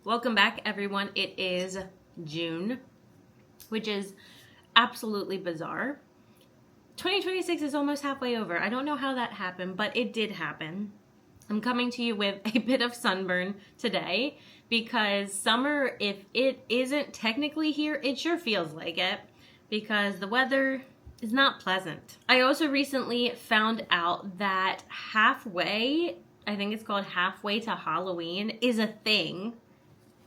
Welcome back, everyone. It is June, which is absolutely bizarre. 2026 is almost halfway over. I don't know how that happened, but it did happen. I'm coming to you with a bit of sunburn today because summer, if it isn't technically here, it sure feels like it because the weather is not pleasant. I also recently found out that halfway, I think it's called halfway to Halloween, is a thing.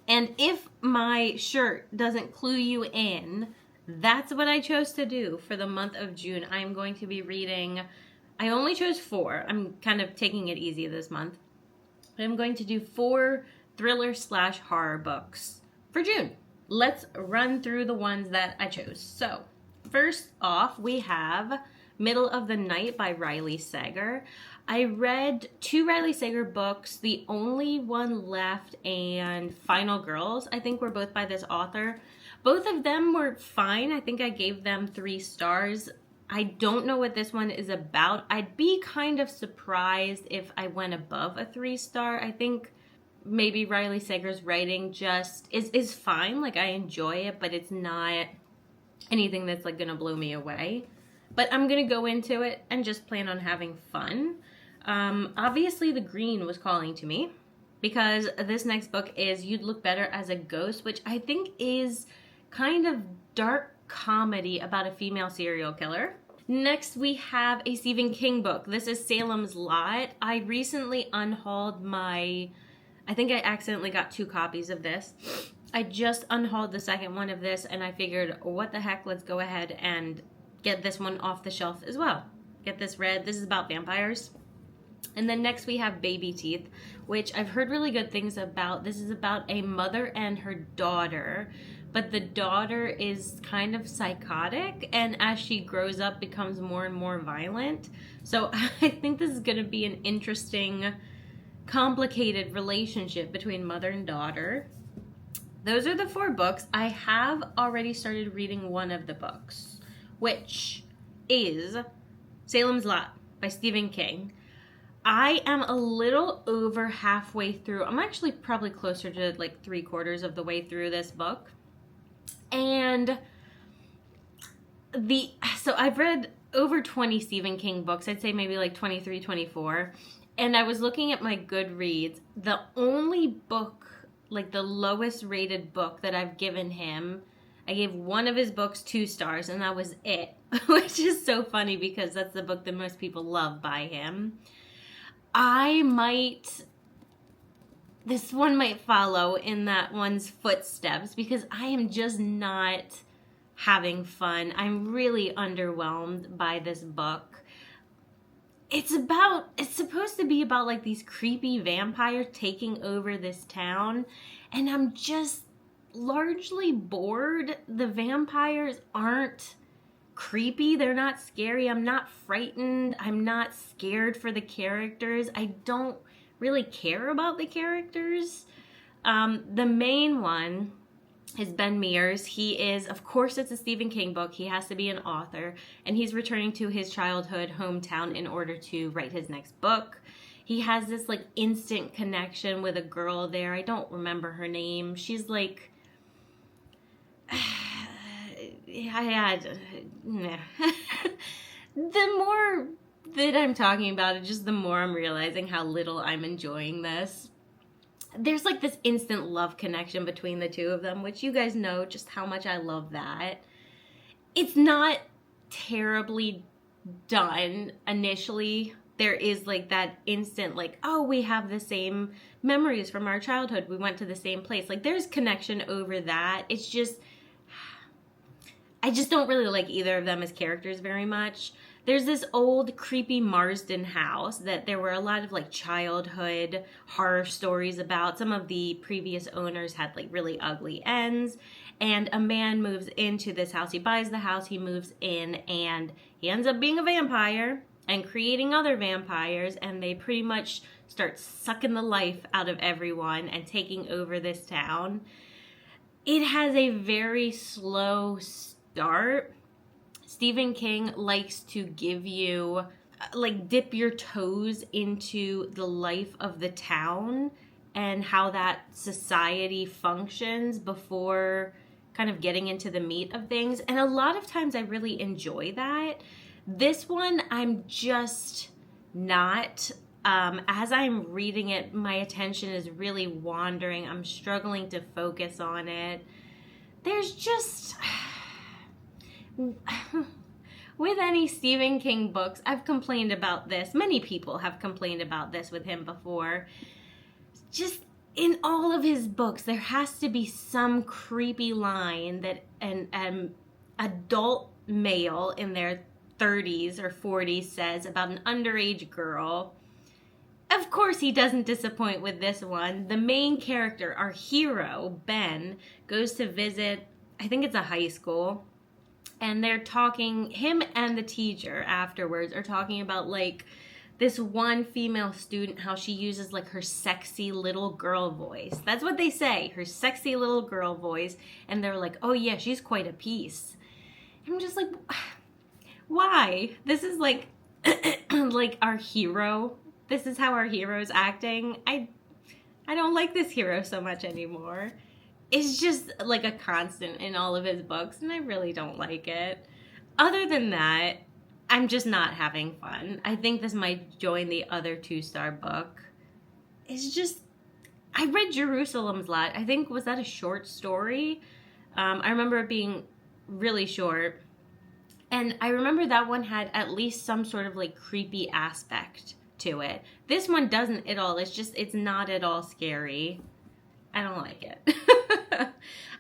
And if my shirt doesn't clue you in, that's what I chose to do for the month of June. I'm going to be reading, I only chose 4. I'm kind of taking it easy this month. But I'm going to do 4 thriller/horror books for June. Let's run through the ones that I chose. So, first off, we have Middle of the Night by Riley Sager. I read 2 Riley Sager books, the only one left and Final Girls, I think were both by this author. Both of them were fine. I think I gave them 3 stars. I don't know what this one is about. I'd be kind of surprised if I went above a 3-star. I think maybe Riley Sager's writing just is fine. Like, I enjoy it, but it's not anything that's like gonna blow me away. But I'm gonna go into it and just plan on having fun. Obviously the green was calling to me because this next book is You'd Look Better as a Ghost, which I think is kind of dark comedy about a female serial killer. Next we have a Stephen King book. This is Salem's Lot. I recently unhauled I think I accidentally got 2 copies of this. I just unhauled the second one of this and I figured, what the heck, let's go ahead and get this one off the shelf as well. Get this read. This is about vampires. And then next we have Baby Teeth, which I've heard really good things about. This is about a mother and her daughter, but the daughter is kind of psychotic and as she grows up becomes more and more violent. So I think this is going to be an interesting, complicated relationship between mother and daughter. Those are the 4 books. I have already started reading one of the books, which is Salem's Lot by Stephen King. I am a little over halfway through. I'm actually probably closer to like 3/4 of the way through this book. And so I've read over 20 Stephen King books. I'd say maybe like 23, 24. And I was looking at my Goodreads. The only book, like the lowest rated book that I've given him, I gave one of his books 2 stars and that was it. Which is so funny because that's the book that most people love by him. This one might follow in that one's footsteps because I am just not having fun. I'm really underwhelmed by this book. It's supposed to be about like these creepy vampires taking over this town, and I'm just largely bored. The vampires aren't creepy. They're not scary. I'm not frightened. I'm not scared for the characters. I don't really care about the characters. The main one is Ben Mears. He is, of course, it's a Stephen King book. He has to be an author, and he's returning to his childhood hometown in order to write his next book. He has this like instant connection with a girl there. I don't remember her name. She's like... The more that I'm talking about it, just the more I'm realizing how little I'm enjoying this. There's like this instant love connection between the 2 of them, which you guys know just how much I love that. It's not terribly done initially. There is like that instant like, oh, we have the same memories from our childhood. We went to the same place. Like there's connection over that. It's just... I just don't really like either of them as characters very much. There's this old creepy Marsden house that there were a lot of like childhood horror stories about. Some of the previous owners had like really ugly ends, and a man moves into this house. He buys the house, he moves in, and he ends up being a vampire and creating other vampires, and they pretty much start sucking the life out of everyone and taking over this town. It has a very slow start. Stephen King likes to give you, like, dip your toes into the life of the town and how that society functions before kind of getting into the meat of things. And a lot of times I really enjoy that. This one, I'm just not. As I'm reading it, my attention is really wandering. I'm struggling to focus on it. There's just... With any Stephen King books, I've complained about this. Many people have complained about this with him before. Just in all of his books, there has to be some creepy line that an adult male in their 30s or 40s says about an underage girl. Of course, he doesn't disappoint with this one. The main character, our hero, Ben, goes to visit, I think it's a high school, and they're talking, him and the teacher afterwards are talking about like this one female student, how she uses like her sexy little girl voice. That's what they say, her sexy little girl voice. And they're like, oh yeah, she's quite a piece. I'm just like, why? This is like, like our hero. This is how our hero's acting. I don't like this hero so much anymore. It's just like a constant in all of his books, and I really don't like it. Other than that, I'm just not having fun. I think this might join the other 2-star book. It's just, I read Jerusalem's Lot. I think, was that a short story? I remember it being really short. And I remember that one had at least some sort of like creepy aspect to it. This one doesn't at all. It's not at all scary. I don't like it.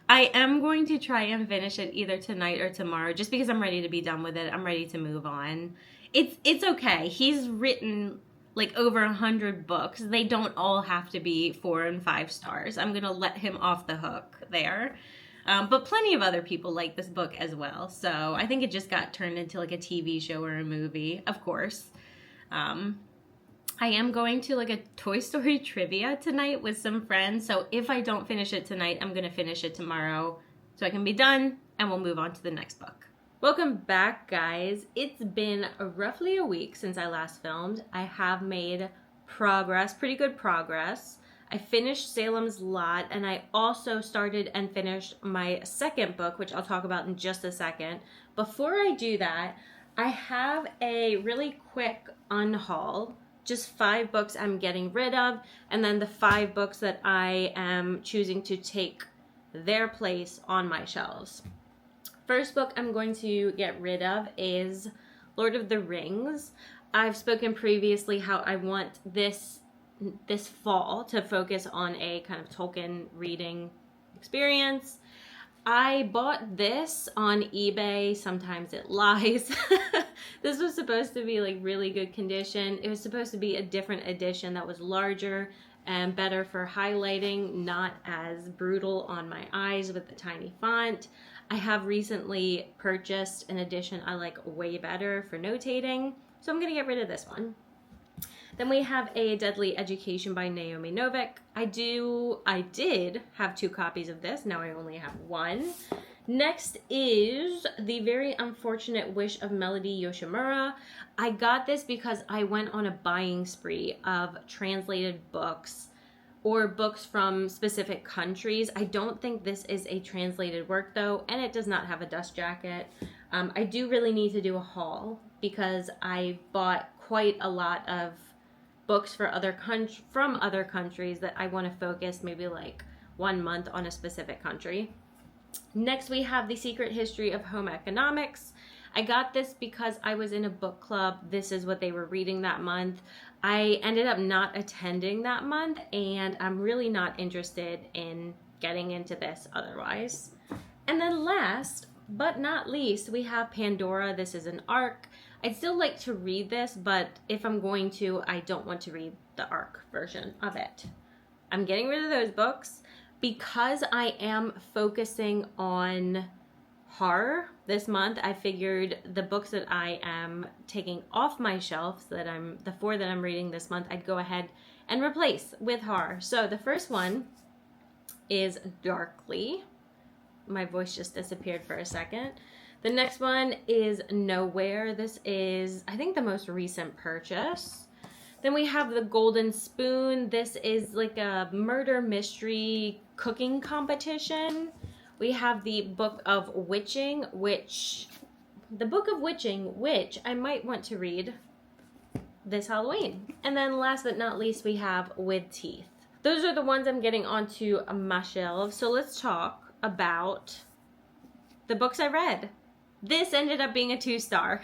I am going to try and finish it either tonight or tomorrow, just because I'm ready to be done with it. I'm ready to move on. It's okay. He's written like over 100 books. They don't all have to be 4 and 5 stars. I'm going to let him off the hook there. But plenty of other people like this book as well. So I think it just got turned into like a TV show or a movie, of course. I am going to like a Toy Story trivia tonight with some friends. So if I don't finish it tonight, I'm going to finish it tomorrow so I can be done and we'll move on to the next book. Welcome back, guys. It's been roughly a week since I last filmed. I have made progress, pretty good progress. I finished Salem's Lot, and I also started and finished my second book, which I'll talk about in just a second. Before I do that, I have a really quick unhaul. Just 5 books I'm getting rid of, and then the 5 books that I am choosing to take their place on my shelves. First book I'm going to get rid of is Lord of the Rings. I've spoken previously how I want this fall to focus on a kind of Tolkien reading experience. I bought this on eBay. Sometimes it lies. This was supposed to be like really good condition. It was supposed to be a different edition that was larger and better for highlighting, not as brutal on my eyes with the tiny font. I have recently purchased an edition I like way better for notating, so I'm going to get rid of this one. Then we have A Deadly Education by Naomi Novik. I did have 2 copies of this. Now I only have 1. Next is The Very Unfortunate Wish of Melody Yoshimura. I got this because I went on a buying spree of translated books or books from specific countries. I don't think this is a translated work though, and it does not have a dust jacket. I do really need to do a haul because I bought quite a lot of books for from other countries that I want to focus maybe like 1 month on a specific country. Next we have The Secret History of Home Economics. I got this because I was in a book club. This is what they were reading that month. I ended up not attending that month, and I'm really not interested in getting into this otherwise. And then last but not least, we have Pandora. This is an ARC. I'd still like to read this, but if I'm going to, I don't want to read the ARC version of it. I'm getting rid of those books because I am focusing on horror this month. I figured the books that I am taking off my shelves, the 4 that I'm reading this month, I'd go ahead and replace with horror. So the first one is Darkly. My voice just disappeared for a second. The next one is Nowhere. This is, I think, the most recent purchase. Then we have The Golden Spoon. This is like a murder mystery cooking competition. We have The Book of Witching, which I might want to read this Halloween. And then last but not least, we have With Teeth. Those are the ones I'm getting onto my shelves. So let's talk about the books I read. This ended up being a 2-star.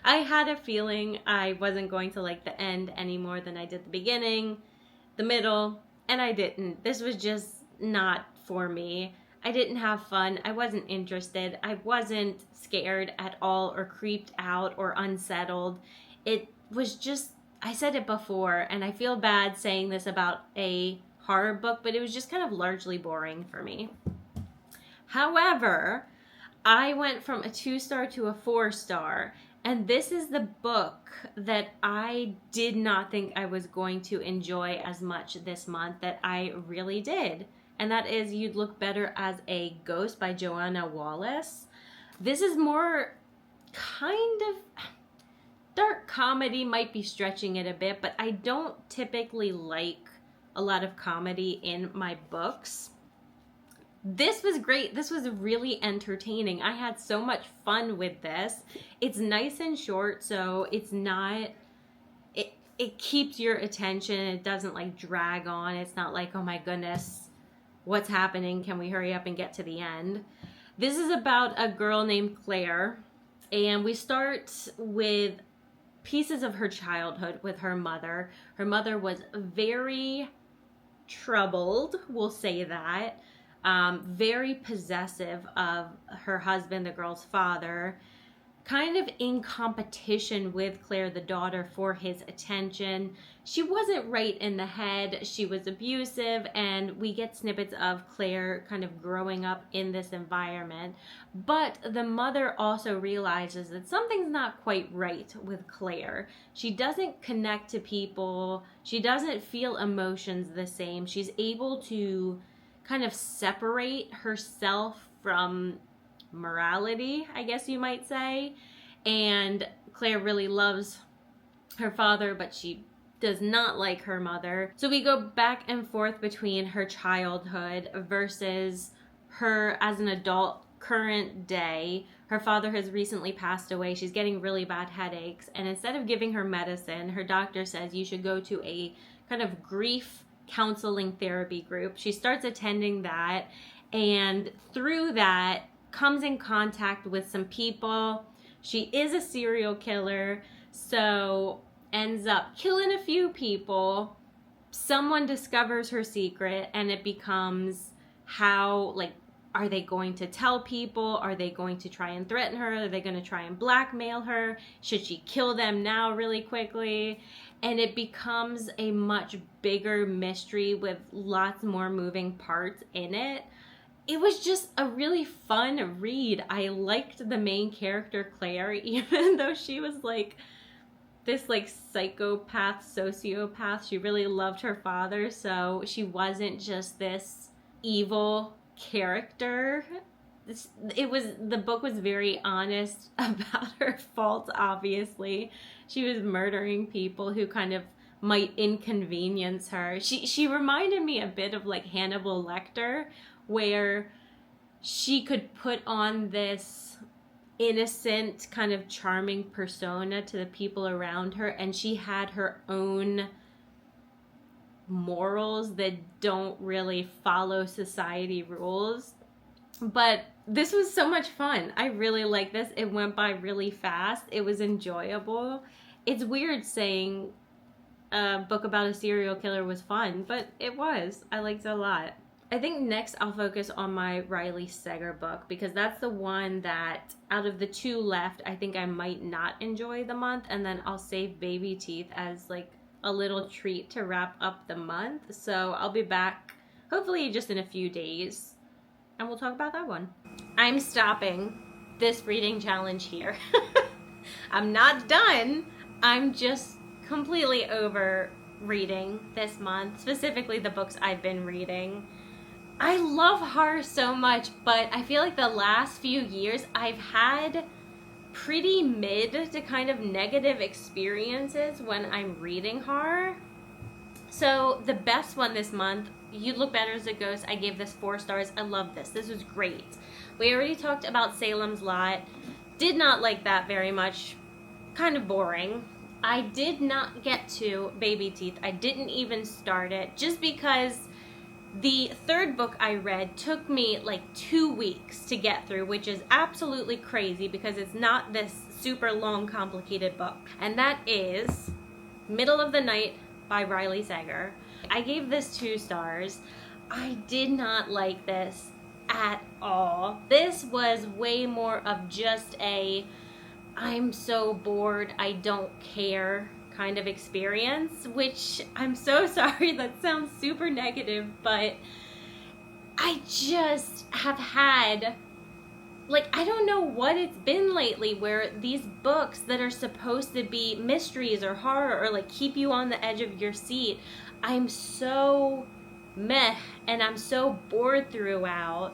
I had a feeling I wasn't going to like the end any more than I did the beginning, the middle, and I didn't. This was just not for me. I didn't have fun. I wasn't interested. I wasn't scared at all or creeped out or unsettled. It was just, I said it before, and I feel bad saying this about a horror book, but it was just kind of largely boring for me. However, I went from a 2-star to a 4-star, and this is the book that I did not think I was going to enjoy as much this month that I really did. And that is You'd Look Better as a Ghost by Joanna Wallace. This is more kind of dark comedy, might be stretching it a bit, but I don't typically like a lot of comedy in my books. This was great. This was really entertaining. I had so much fun with this. It's nice and short, so it's not, it keeps your attention. It doesn't like drag on. It's not like, oh my goodness, what's happening? Can we hurry up and get to the end? This is about a girl named Claire, and we start with pieces of her childhood with her mother. Her mother was very troubled, we'll say that. Very possessive of her husband, the girl's father, kind of in competition with Claire, the daughter, for his attention. She wasn't right in the head. She was abusive, and we get snippets of Claire kind of growing up in this environment. But the mother also realizes that something's not quite right with Claire. She doesn't connect to people. She doesn't feel emotions the same. She's able to kind of separate herself from morality, I guess you might say. And Claire really loves her father, but she does not like her mother. So we go back and forth between her childhood versus her as an adult, current day. Her father has recently passed away. She's getting really bad headaches. And instead of giving her medicine, her doctor says you should go to a kind of grief counseling therapy group. She starts attending that, and through that comes in contact with some people. She is a serial killer, so ends up killing a few people. Someone discovers her secret, and it becomes how, like, are they going to tell people? Are they going to try and threaten her? Are they going to try and blackmail her? Should she kill them now really quickly? And it becomes a much bigger mystery with lots more moving parts in it. It was just a really fun read. I liked the main character, Claire, even though she was like this like psychopath, sociopath. She really loved her father, so she wasn't just this evil character. The book was very honest about her faults, obviously. She was murdering people who kind of might inconvenience her. She reminded me a bit of like Hannibal Lecter, where she could put on this innocent, kind of charming persona to the people around her, and she had her own morals that don't really follow society rules. But this was so much fun. I really liked this. It went by really fast. It was enjoyable. It's weird saying a book about a serial killer was fun, but it was. I liked it a lot. I think next I'll focus on my Riley Sager book, because that's the one that out of the two left, I think I might not enjoy the month, and then I'll save Baby Teeth as like a little treat to wrap up the month. So I'll be back hopefully just in a few days, and we'll talk about that one. I'm stopping this reading challenge here. I'm not done. I'm just completely over reading this month, specifically the books I've been reading. I love horror so much, but I feel like the last few years I've had pretty mid to kind of negative experiences when I'm reading horror. So the best one this month, You Look Better as a Ghost. I gave this 4 stars. I love this. This was great. We already talked about Salem's Lot. Did not like that very much. Kind of boring. I did not get to Baby Teeth. I didn't even start it just because the 3rd book I read took me like 2 weeks to get through, which is absolutely crazy because it's not this super long, complicated book. And that is Middle of the Night by Riley Sager. I gave this 2 stars. I did not like this at all. This was way more of just a I'm so bored, I don't care kind of experience, which I'm so sorry, that sounds super negative, but I just have had, like, I don't know what it's been lately where these books that are supposed to be mysteries or horror or like keep you on the edge of your seat, I'm so meh and I'm so bored throughout.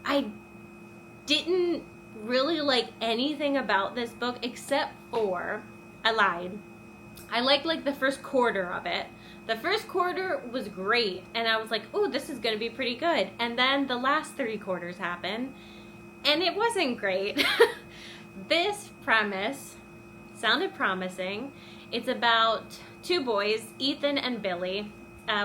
I didn't really like anything about this book except for, I lied. I liked like the first quarter of it. The first quarter was great and I was like, oh, this is gonna be pretty good. And then the last 3 quarters happened and it wasn't great. This premise sounded promising. It's about 2 boys, Ethan and Billy.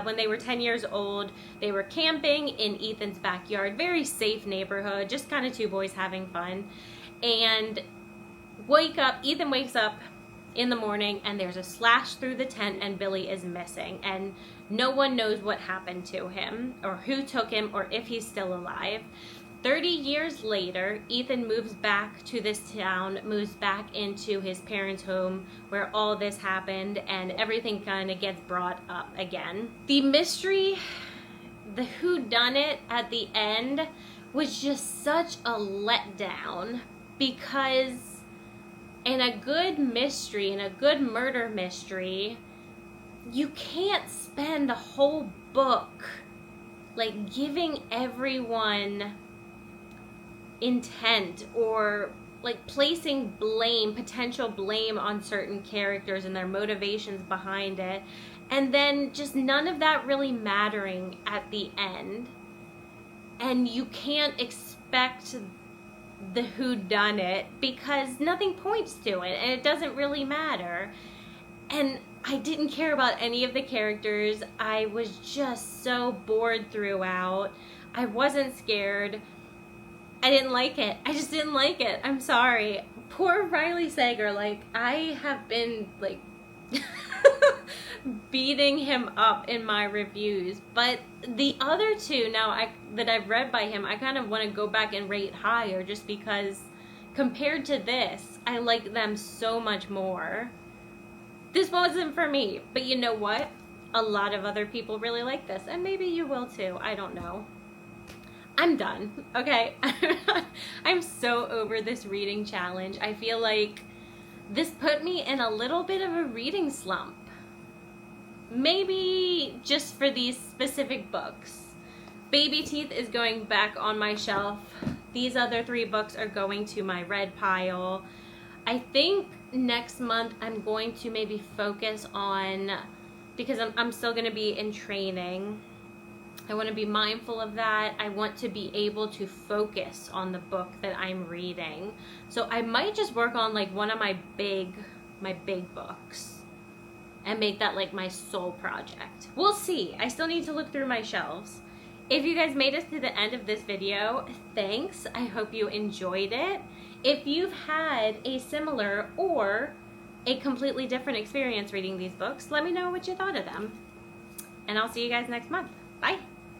When they were 10 years old, they were camping in Ethan's backyard. Very safe neighborhood, just kind of 2 boys having fun. And Ethan wakes up in the morning and there's a slash through the tent and Billy is missing. And no one knows what happened to him or who took him or if he's still alive. 30 years later, Ethan moves back to this town, moves back into his parents' home where all this happened and everything kind of gets brought up again. The mystery, the whodunit at the end was just such a letdown because in a good mystery, in a good murder mystery, you can't spend the whole book like giving everyone intent or like placing blame, potential blame on certain characters and their motivations behind it, and then just none of that really mattering at the end. And you can't expect the whodunit because nothing points to it and it doesn't really matter. And I didn't care about any of the characters. I was just so bored throughout. I wasn't scared. I didn't like it. I just didn't like it. I'm sorry. Poor Riley Sager. Like, I have been, like, beating him up in my reviews. But the other 2 now that I've read by him, I kind of want to go back and rate higher just because compared to this, I like them so much more. This wasn't for me. But you know what? A lot of other people really like this. And maybe you will too. I don't know. I'm done, okay? I'm so over this reading challenge. I feel like this put me in a little bit of a reading slump. Maybe just for these specific books. Baby Teeth is going back on my shelf. These other 3 books are going to my red pile. I think next month I'm going to maybe focus on, because I'm still going to be in training, I want to be mindful of that. I want to be able to focus on the book that I'm reading. So I might just work on like one of my big books and make that like my sole project. We'll see. I still need to look through my shelves. If you guys made it to the end of this video, thanks. I hope you enjoyed it. If you've had a similar or a completely different experience reading these books, let me know what you thought of them. And I'll see you guys next month. Bye.